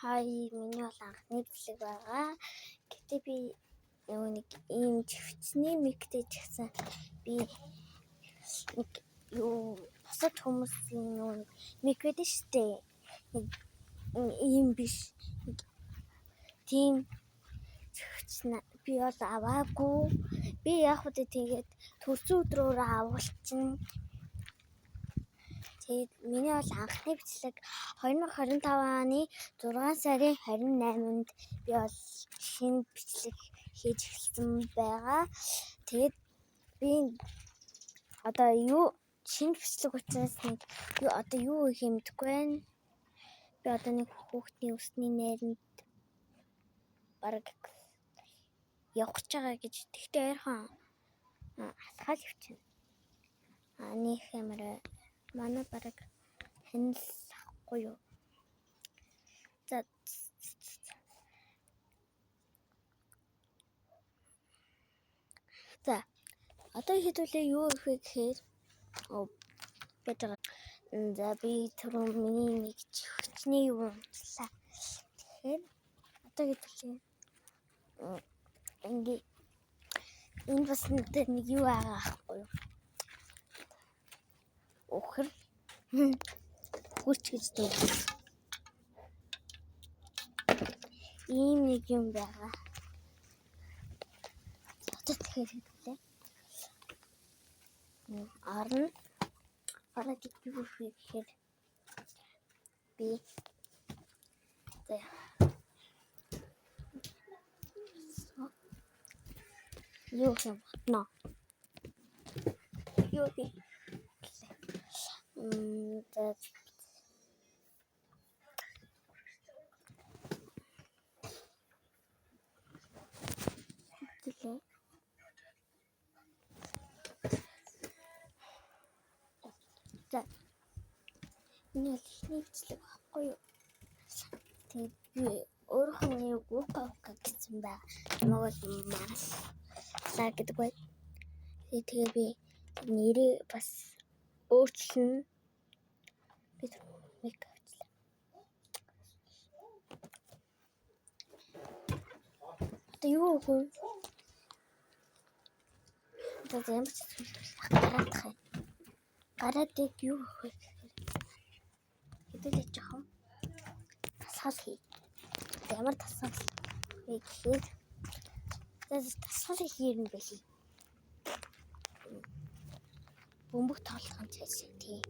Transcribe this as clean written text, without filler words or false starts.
Миний бол анхны бичлэг байгаа. Гэтэ би нэг ийм живцний мэгтэй ч гэсэн би нэг бусад хүмүүсийн мэг байдаг шүү дээ. Нэг ийм биш. Тийм би бол аваагүй. Би яг хөдөө тэгээд төрсөн өдрөөр авуулчихна. Тэгээд миний бол анхны бичлэг 2025 оны 6 сарын 28-нд би бол шинэ бичлэг хийж эхэлсэн байгаа. Тэгээд би одоо шинэ бичлэг учраас нэг юу хийх юм мэдэхгүй байна. Би одоо нэг хүүхдийн өсний найранд бараг явах гэж байгаа гэж тэгтээ ойрхон асгаал явчихна. Нэг хэмрэ манай бараг танил ахгүй юу. За одоо хэдүүлээ юу их вэ гэхээр байж байгаа. За би түрүү миний нэг чихчний юу унтлаа. Тэгэхээр одоо хэдүүлээ ингээ энэ бас нэг юу байгаа ахгүй юу. Өхөр хүч гэж дээ. Ийм нэг юм байгаа. Одоо тэгэхээр хэвлээ. Арна бараг юу вэ гэхээр би юу юм нэ. Юу би энэ л ихний бичлэг байхгүй юу. Тэгээд би өөрийнхөө нэрийг Ука гэсэн байна. Намайг бол Марслаа гэдэг бай. Тэгээд би нэрээ бас өөрчлөн би мек авчлаа. Одоо юу вэ? Одоо ямар ч гараадах юм. Гараадаг юу вэ? Хэдүүлээ жоохон тасгал хий. Ямар тасгал вэ гэхээр тасгал хийрнэ бэлий. Бөмбөг тоглох юм цааш тий.